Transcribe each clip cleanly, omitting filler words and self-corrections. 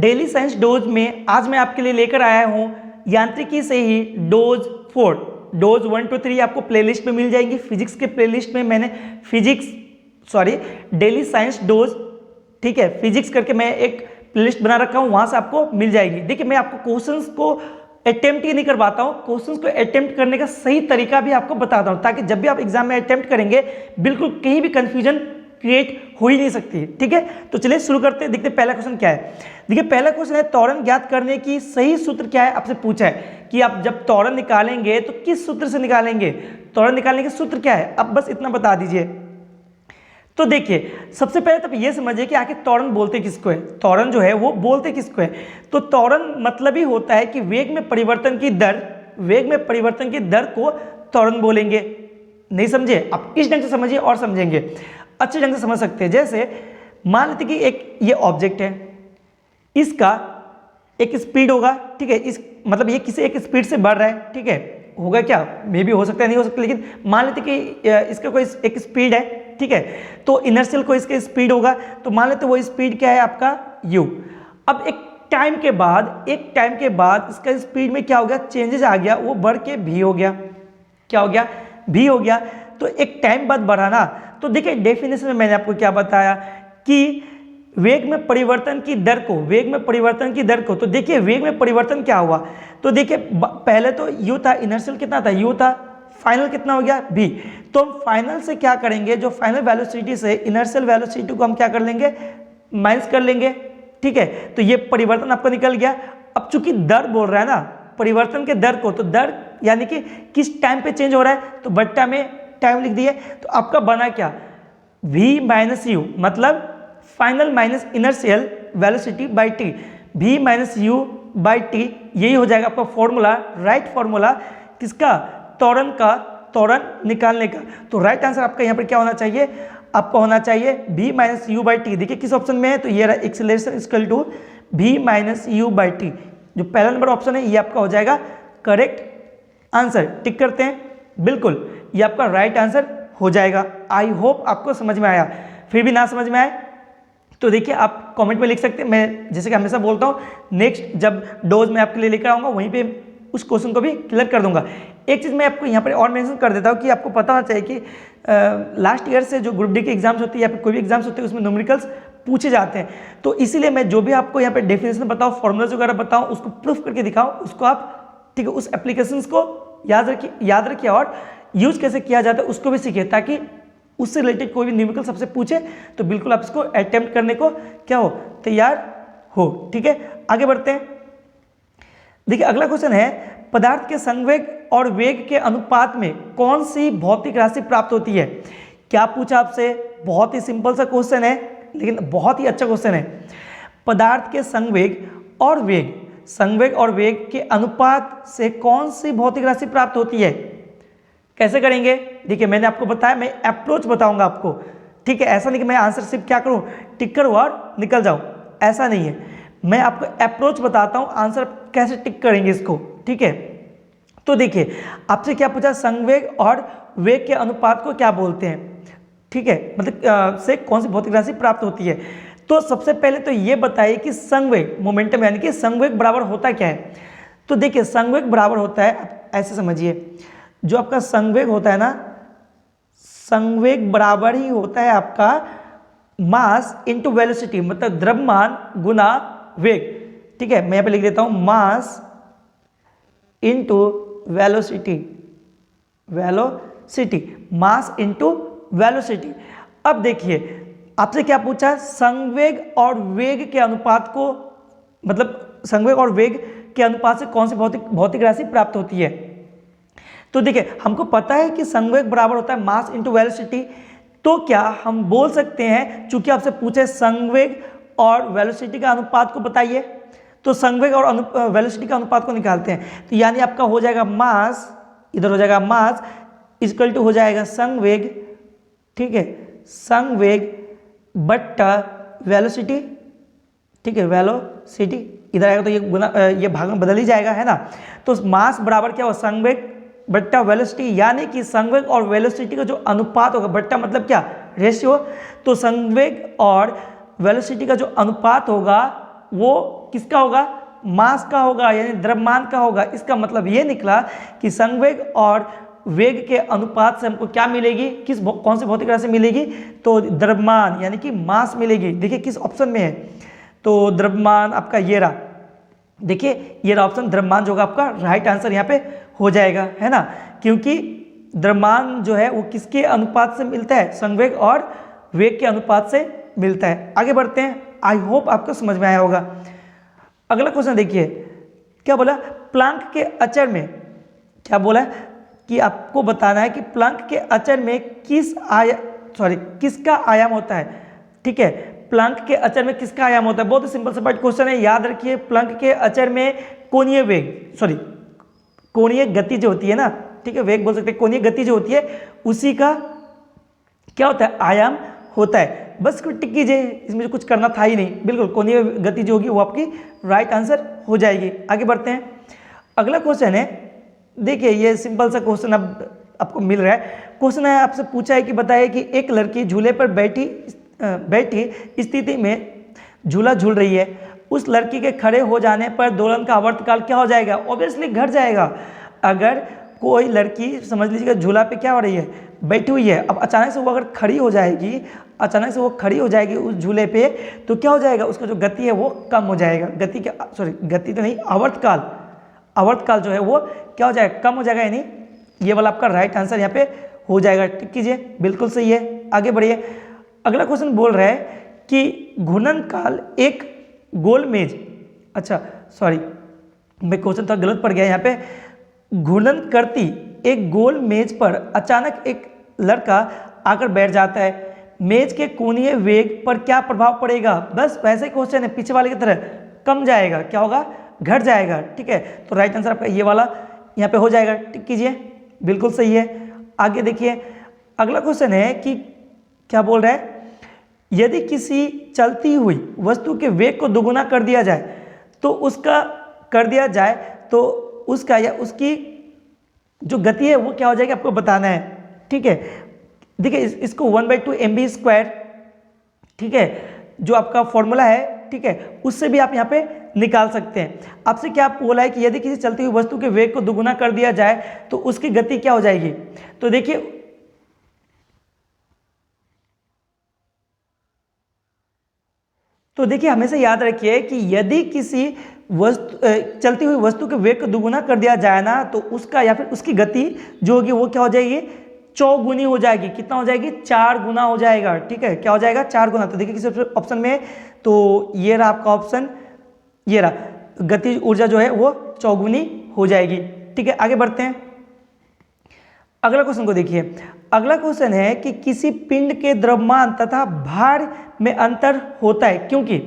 Daily science dose में आज मैं आपके लिए लेकर आया हूं यांत्रिकी से ही डोज 4, डोज 1 to 3 आपको प्लेलिस्ट में मिल जाएंगी। फिजिक्स के प्लेलिस्ट में मैंने डेली साइंस डोज, ठीक है, फिजिक्स करके मैं एक प्लेलिस्ट बना रखा हूं, वहां से आपको मिल जाएगी। देखिए मैं आपको क्वेश्चंस को अटेम्प्ट ही नहीं करवाता हूं, क्वेश्चंस को अटेम्प्ट करने का सही तरीका भी आपको बताता हूं, ताकि जब भी आप एग्जाम में अटेम्प्ट करेंगे बिल्कुल कहीं भी कंफ्यूजन क्रिएट हो ही नहीं सकती। ठीक है, तो चलिए शुरू करते हैं। देखते हैं पहला क्वेश्चन क्या है। देखिए पहला क्वेश्चन है त्वरण ज्ञात करने की सही सूत्र क्या है। आपसे पूछा है कि आप जब त्वरण निकालेंगे तो किस सूत्र से निकालेंगे, त्वरण निकालने के सूत्र क्या है, अब बस इतना बता दीजिए। तो देखिए सबसे पहले तो ये समझिए कि आखिर त्वरण बोलते किसको है, त्वरण जो है वो बोलते किसको है। तो त्वरण मतलब ही होता है कि वेग में परिवर्तन की दर, वेग में परिवर्तन की दर को त्वरण बोलेंगे। नहीं समझे, आप इस ढंग से समझिए और समझेंगे, अच्छे ढंग से समझ सकते हैं। जैसे मान लेते कि एक ये ऑब्जेक्ट है, इसका एक स्पीड होगा, ठीक है, इस मतलब ये किसी एक स्पीड से बढ़ रहा है, ठीक है, होगा क्या, मे भी हो सकता है नहीं हो सकता, लेकिन मान लेते कि इसका कोई एक स्पीड है, ठीक है, तो इनर्शियल कोई इसका स्पीड होगा, तो मान लेते वो स्पीड क्या है आपका u। अब एक टाइम के बाद इसका स्पीड में क्या हो गया, चेंजेस आ गया, वो बढ़ के v हो गया, क्या हो गया, v हो गया। तो एक टाइम बाद बढ़ा ना, तो देखिए डेफिनेशन में मैंने आपको क्या बताया कि वेग में परिवर्तन की दर को, वेग में परिवर्तन की दर को, तो देखिए वेग में परिवर्तन क्या हुआ, तो देखिए पहले तो u था, इनर्शियल कितना था, u था, फाइनल कितना हो गया v। तो हम फाइनल से क्या करेंगे, जो फाइनल वेलोसिटी से इनर्शियल वेलोसिटी को हम क्या कर लेंगे, माइनस कर लेंगे, ठीक है। तो ये परिवर्तन आपका निकल गया। अब चूंकि दर बोल रहा है ना, परिवर्तन के दर को, तो दर यानी कि किस टाइम पे चेंज हो रहा है, तो बट्टा में टाइम लिख दिए, तो आपका बना क्या, v माइनस यू, मतलब final minus inertial velocity by T, v minus u by T, यही हो जाएगा आपका फॉर्मूला, राइट फॉर्मूला किसका, त्वरण का, त्वरण निकालने का। तो राइट आंसर आपका यहाँ पर क्या होना चाहिए, आपका होना चाहिए v minus u by t. देखिए किस ऑप्शन में है, तो ये रहा acceleration equal to v minus u by t, जो पहला नंबर ऑप्शन है ये आपका हो जाएगा करेक्ट आंसर। टिक करते हैं, बिल्कुल ये आपका राइट आंसर हो जाएगा। आई होप आपको समझ में आया, फिर भी ना समझ में आए तो देखिए आप कमेंट में लिख सकते हैं। मैं जैसे कि हमेशा बोलता हूँ, नेक्स्ट जब डोज में आपके लिए लेकर आऊँगा वहीं पे उस क्वेश्चन को भी क्लियर कर दूंगा। एक चीज़ मैं आपको यहाँ पर और मेंशन कर देता हूँ कि आपको पता होना चाहिए कि लास्ट ईयर से जो ग्रुप डी के एग्जाम्स होती है या फिर कोई भी एग्जाम्स होते हैं उसमें न्यूमेरिकल्स पूछे जाते हैं। तो इसीलिए मैं जो भी आपको यहाँ पे डेफिनेशन बताऊँ, फॉर्मूलाज वगैरह बताऊँ, उसको प्रूफ करके दिखाऊँ, उसको आप, ठीक है, उस एप्लीकेशंस को याद रखिए और यूज कैसे किया जाता है उसको भी सीखिए, ताकि उससे रिलेटेड कोई भी न्यूमेरिकल सबसे पूछे तो बिल्कुल आप इसको अटेम्प्ट करने को क्या हो, तैयार हो। ठीक है, आगे बढ़ते हैं। देखिए अगला क्वेश्चन है, पदार्थ के संवेग और वेग के अनुपात में कौन सी भौतिक राशि प्राप्त होती है। क्या पूछा आपसे, बहुत ही सिंपल सा क्वेश्चन है लेकिन बहुत ही अच्छा क्वेश्चन है। पदार्थ के संवेग और वेग, संवेग और वेग के अनुपात से कौन सी भौतिक राशि प्राप्त होती है। कैसे करेंगे, देखिए मैंने आपको बताया, मैं अप्रोच बताऊंगा आपको, ठीक है। ऐसा नहीं कि मैं आंसर सिर्फ क्या करूं, टिक करूं और निकल जाऊं, ऐसा नहीं है। मैं आपको अप्रोच बताता हूं, आंसर कैसे टिक करेंगे इसको, ठीक है। तो देखिए आपसे क्या पूछा, संवेग और वेग के अनुपात को क्या बोलते हैं, ठीक है, मतलब से कौन सी भौतिक राशि प्राप्त होती है। तो सबसे पहले तो ये बताइए कि संवेग, मोमेंटम यानी कि संवेग बराबर होता क्या है। तो देखिए संवेग बराबर होता है, ऐसे समझिए, जो आपका संवेग होता है ना, संवेग बराबर ही होता है आपका मास इंटू वेलोसिटी, मतलब द्रव्यमान गुना वेग, ठीक है। मैं यहाँ पे लिख देता हूं mass into velocity, velocity, mass into velocity. अब देखिए आपसे क्या पूछा, संवेग और वेग के अनुपात को, मतलब संवेग और वेग के अनुपात से कौन सी भौतिक राशि प्राप्त होती है। तो देखिए हमको पता है कि संवेग बराबर होता है मास इंटू वेलोसिटी, तो क्या हम बोल सकते हैं, चूंकि आपसे पूछे संवेग और वेलोसिटी का अनुपात को बताइए, तो संवेग और वेलोसिटी का अनुपात को निकालते हैं। तो यानी आपका हो जाएगा मास, इधर हो जाएगा मास इक्वल टू हो जाएगा संवेग, ठीक है, संवेग बट्टा वेलोसिटी, ठीक है, वेलोसिटी इधर आएगा तो ये गुना, ये भाग में बदल ही जाएगा, है ना। तो मास बराबर क्या हो, संवेग बट्टा वेलोसिटी, यानी कि संवेग और वेलोसिटी का जो अनुपात होगा, बट्टा मतलब क्या, रेशियो, तो संवेग और वेलोसिटी का जो अनुपात होगा वो किसका होगा, मास का होगा, यानी द्रव्यमान का होगा। इसका मतलब ये निकला कि संवेग और वेग के अनुपात से हमको क्या मिलेगी, कौन सी भौतिक राशि मिलेगी, तो द्रव्यमान यानी कि मास मिलेगी। देखिए किस ऑप्शन में है, तो द्रव्यमान आपका ये रहा, देखिए ये रहा ऑप्शन, द्रव्यमान जो होगा आपका राइट आंसर यहाँ पे हो जाएगा, है ना, क्योंकि द्रव्यमान जो है वो किसके अनुपात से मिलता है, संवेग और वेग के अनुपात से मिलता है। आगे बढ़ते हैं, आई होप आपको समझ में आया होगा। अगला क्वेश्चन देखिए, क्या बोला, प्लांक के अचर में, क्या बोला कि आपको बताना है कि प्लांक के अचर में किसका आयाम होता है। ठीक है, प्लांक के अचर में किसका आयाम होता है, बहुत ही सिंपल सा क्वेश्चन है, याद रखिए। प्लांक के अचर में कोणीय गति जो होती है ना, ठीक है, वेग बोल सकते हैं, कोणीय गति जो होती है उसी का क्या होता है, आयाम होता है। बस इसको टिक कीजिए, इसमें कुछ करना था ही नहीं, बिल्कुल कोणीय गति जो होगी वो आपकी राइट आंसर हो जाएगी। आगे बढ़ते हैं, अगला क्वेश्चन है, देखिए ये सिंपल सा क्वेश्चन अब आपको मिल रहा है। क्वेश्चन है, आपसे पूछा है कि बताइए कि एक लड़की झूले पर बैठी स्थिति में झूला झूल रही है, उस लड़की के खड़े हो जाने पर दोलन का आवर्तकाल क्या हो जाएगा, ऑब्वियसली घट जाएगा। अगर कोई लड़की समझ लीजिएगा झूला पे क्या हो रही है, बैठी हुई है, अब अचानक से वो अगर खड़ी हो जाएगी, अचानक से वो खड़ी हो जाएगी उस झूले पे, तो क्या हो जाएगा, उसका जो गति है वो कम हो जाएगा, गति तो नहीं, आवर्तकाल जो है वो क्या हो जाएगा, कम हो जाएगा, यानी ये वाला आपका राइट आंसर यहाँ पे हो जाएगा। टिक कीजिए, बिल्कुल सही है। आगे बढ़िए, अगला क्वेश्चन बोल रहा है कि घूर्णन काल एक गोल मेज, मैं क्वेश्चन थोड़ा गलत पड़ गया यहाँ पे। घूर्णन करती एक गोल मेज पर अचानक एक लड़का आकर बैठ जाता है, मेज के कोणीय वेग पर क्या प्रभाव पड़ेगा। बस वैसे क्वेश्चन है, पीछे वाले की तरह, कम जाएगा, क्या होगा, घट जाएगा। ठीक है, तो राइट आंसर आपका ये वाला यहाँ पे हो जाएगा। टिक कीजिए, बिल्कुल सही है। आगे देखिए, अगला क्वेश्चन है कि क्या बोल रहा है, यदि किसी चलती हुई वस्तु के वेग को दोगुना कर दिया जाए तो उसका या उसकी जो गति है वो क्या हो जाएगी, आपको बताना है। ठीक है, देखिए इसको 1/2 mv², ठीक है, जो आपका फॉर्मूला है, ठीक है, उससे भी आप यहाँ पे निकाल सकते हैं। आपसे क्या बोला है कि यदि किसी चलती हुई वस्तु के वेग को दोगुना कर दिया जाए तो उसकी गति क्या हो जाएगी। तो देखिए हमेशा याद रखिए कि यदि किसी चलती हुई वस्तु के वेग को दोगुना कर दिया जाए ना, तो उसका या फिर उसकी गति जो होगी वो क्या हो जाएगी, चौगुनी हो जाएगी। कितना हो जाएगी, 4 गुना हो जाएगा। ठीक है, क्या हो जाएगा, 4 गुना। तो देखिए किस ऑप्शन में, तो ये रहा आपका ऑप्शन, ये रहा, गति ऊर्जा जो है वो चौगुनी हो जाएगी। ठीक है, आगे बढ़ते हैं, अगला क्वेश्चन को देखिए। अगला क्वेश्चन है कि किसी पिंड के द्रव्यमान तथा भार में अंतर होता है क्योंकि,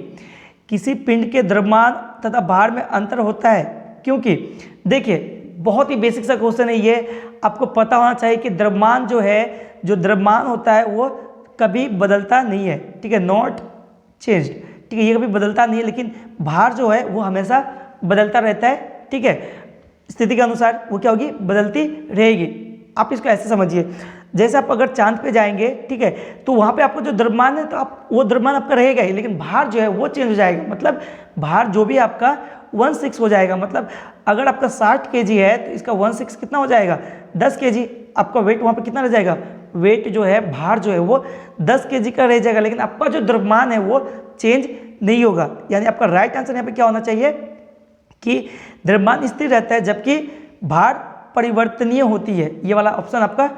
किसी पिंड के द्रव्यमान तथा भार में अंतर होता है क्योंकि, देखिए बहुत ही बेसिक सा क्वेश्चन है ये, आपको पता होना चाहिए कि द्रव्यमान जो है, जो द्रव्यमान होता है वो कभी बदलता नहीं है। ठीक है, नॉट चेंज्ड, ठीक है, ये कभी बदलता नहीं है, लेकिन भार जो है वो हमेशा बदलता रहता है। ठीक है, स्थिति के अनुसार वो क्या होगी, बदलती रहेगी। आप इसको ऐसे समझिए, जैसे आप अगर चांद पे जाएंगे, ठीक है, तो वहाँ पे आपको जो द्रव्यमान है तो आप वो द्रव्यमान आपका रहेगा ही, लेकिन भार जो है वो चेंज हो जाएगा। मतलब भार जो भी आपका 1/6 हो जाएगा। मतलब अगर आपका 60 kg है तो इसका 1/6 कितना हो जाएगा, 10 kg। आपका वेट वहाँ पे कितना रह जाएगा, वेट जो है, भार जो है वो 10 kg का रह जाएगा, लेकिन आपका जो द्रव्यमान है वो चेंज नहीं होगा। यानी आपका राइट आंसर यहाँ पे क्या होना चाहिए कि द्रव्यमान स्थिर रहता है जबकि भार परिवर्तनीय होती है। ये वाला ऑप्शन आपका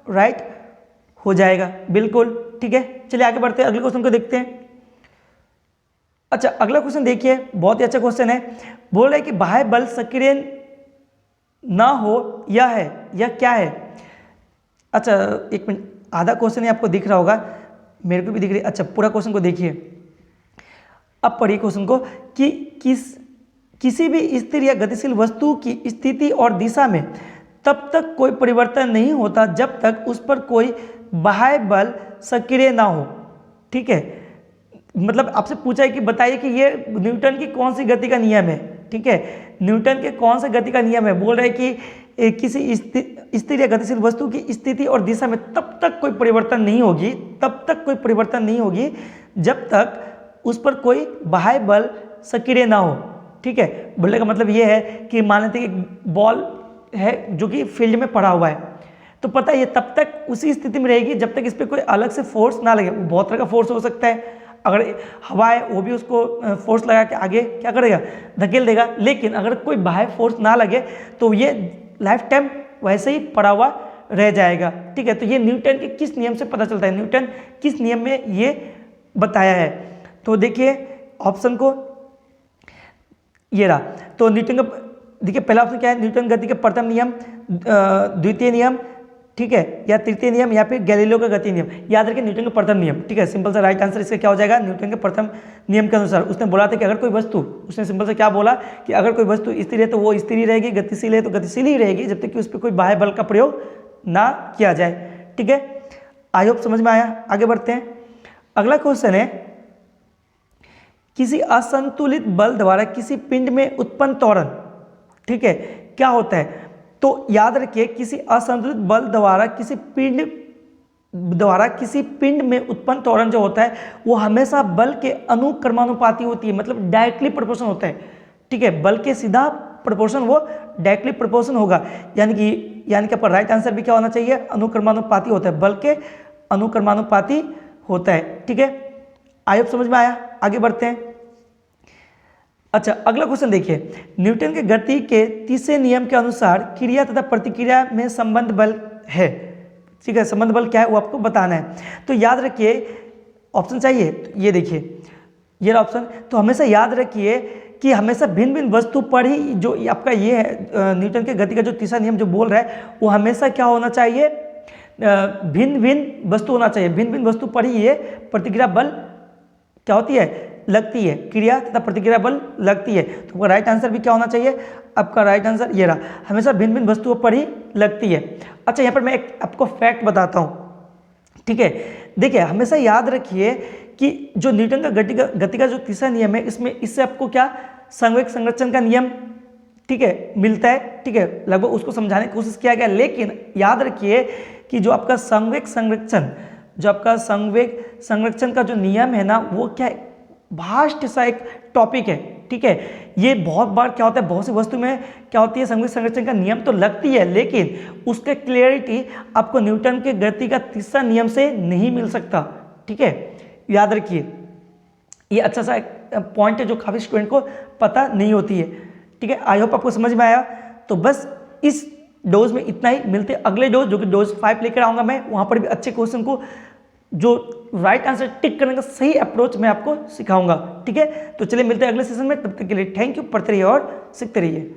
राइट हो जाएगा, बिल्कुल। ठीक है, चलिए आगे बढ़ते हैं, अगले क्वेश्चन को देखते हैं। अच्छा, अगला क्वेश्चन देखिए, बहुत ही अच्छा क्वेश्चन है। बोल रहे हैं कि बाह्य बल सक्रिय ना हो या है, या क्या है। अच्छा एक मिनट, आधा क्वेश्चन ही आपको दिख रहा होगा, मेरे को भी दिख रही है। अच्छा, पूरा क्वेश्चन को देखिए, अब पढ़िए क्वेश्चन को कि किसी भी स्थिर या गतिशील वस्तु की स्थिति और दिशा में तब तक कोई परिवर्तन नहीं होता जब तक उस पर कोई बाह्य बल सक्रिय ना हो। ठीक है, मतलब आपसे पूछा है कि बताइए कि ये न्यूटन की कौन सी गति का नियम है। ठीक है, न्यूटन के कौन से गति का नियम है। बोल रहे हैं कि किसी स्थिर या गतिशील वस्तु की स्थिति और दिशा में तब तक कोई परिवर्तन नहीं होगी, तब तक कोई परिवर्तन नहीं होगी जब तक उस पर कोई बाह्य बल सक्रिय ना हो। ठीक है, बोलने का मतलब ये है कि मान लेते हैं कि बॉल है जो कि फील्ड में पड़ा हुआ है, तो पता है ये तब तक उसी स्थिति में रहेगी जब तक इस पर कोई अलग से फोर्स ना लगे। वो बहुत तरह का फोर्स हो सकता है, अगर हवा है वो भी उसको फोर्स लगा के आगे क्या करेगा, धकेल देगा। लेकिन अगर कोई बाहर फोर्स ना लगे तो ये लाइफ टाइम वैसे ही पड़ा हुआ रह जाएगा। ठीक है, तो ये न्यूटन के किस नियम से पता चलता है, न्यूटन किस नियम में ये बताया है? तो देखिए ऑप्शन को, ये रहा। तो न्यूटन का देखिए पहला ऑप्शन क्या है, न्यूटन गति के प्रथम नियम, द्वितीय नियम, ठीक है, या तृतीय नियम, या फिर गैलीलियो का गति नियम। याद रखिए न्यूटन का प्रथम नियम। ठीक है, सिंपल सा राइट आंसर इसका क्या हो जाएगा, न्यूटन के प्रथम नियम के अनुसार उसने बोला था कि अगर कोई वस्तु, उसने सिंपल से क्या बोला कि अगर कोई वस्तु स्थिर है तो वो स्थिर ही रहेगी, गतिशील है तो गतिशील ही रहेगी, जब तक कि उस पर कोई बाह्य बल का प्रयोग ना किया जाए। ठीक है, आई होप समझ में आया। आगे बढ़ते हैं। अगला क्वेश्चन है, किसी असंतुलित बल द्वारा किसी पिंड में उत्पन्न त्वरण, ठीक है, क्या होता है? तो याद रखिए किसी असंतुलित बल द्वारा किसी पिंड में उत्पन्न त्वरण जो होता है वो हमेशा बल के अनुक्रमानुपाती होती है, मतलब डायरेक्टली प्रोपोर्शन होता है। ठीक है, बल के सीधा प्रोपोर्शन वो डायरेक्टली प्रोपोर्शन होगा, यानी कि आपका राइट आंसर भी क्या होना चाहिए, अनुक्रमानुपाती होता है, बल के अनुक्रमानुपाती होता है। ठीक है, आई होप समझ में आया। आगे बढ़ते हैं। अच्छा, अगला क्वेश्चन देखिए, न्यूटन के गति के तीसरे नियम के अनुसार क्रिया तथा प्रतिक्रिया में संबंध बल है। ठीक है, संबंध बल क्या है वो आपको बताना है। तो याद रखिए, ऑप्शन चाहिए तो ये देखिए, ये ऑप्शन। तो हमेशा याद रखिए कि हमेशा भिन्न भिन्न वस्तु पर ही, जो आपका ये है न्यूटन के गति का जो तीसरा नियम जो बोल रहा है वो हमेशा क्या होना चाहिए, भिन्न भिन्न वस्तु होना चाहिए। भिन्न भिन्न वस्तु पर ही ये प्रतिक्रिया बल क्या होती है, लगती है, क्रिया तथा प्रतिक्रिया बल लगती है। तो आपका राइट आंसर भी क्या होना चाहिए, आपका राइट आंसर ये रहा, हमेशा भिन्न भिन्न वस्तुओं पर ही लगती है। अच्छा, यहाँ पर मैं एक आपको फैक्ट बताता हूँ। ठीक है, देखिए हमेशा याद रखिए कि जो न्यूटन का गति का जो तीसरा नियम है, इससे आपको क्या, संवेग संरक्षण का नियम, ठीक है, मिलता है। ठीक है, लगभग उसको समझाने की कोशिश किया गया, लेकिन याद रखिए कि जो आपका संवेग संरक्षण का जो नियम है ना, वो क्या है, भास्ट सा एक टॉपिक है। ठीक है, ये बहुत बार क्या होता है, बहुत सी वस्तु में क्या होती है, संवेग संरक्षण का नियम तो लगती है, लेकिन उसके क्लियरिटी आपको न्यूटन के गति का तीसरा नियम से नहीं मिल सकता। ठीक है, याद रखिए, ये अच्छा सा पॉइंट है जो काफी स्टूडेंट को पता नहीं होती है। ठीक है, आई होप आपको समझ में आया। तो बस इस डोज में इतना ही, मिलते अगले डोज जो कि डोज 5 लेकर आऊंगा मैं, वहां पर भी अच्छे क्वेश्चन को जो राइट आंसर टिक करने का सही अप्रोच मैं आपको सिखाऊंगा। ठीक है, तो चलिए मिलते हैं अगले सेशन में, तब तक के लिए थैंक यू। पढ़ते रहिए और सीखते रहिए।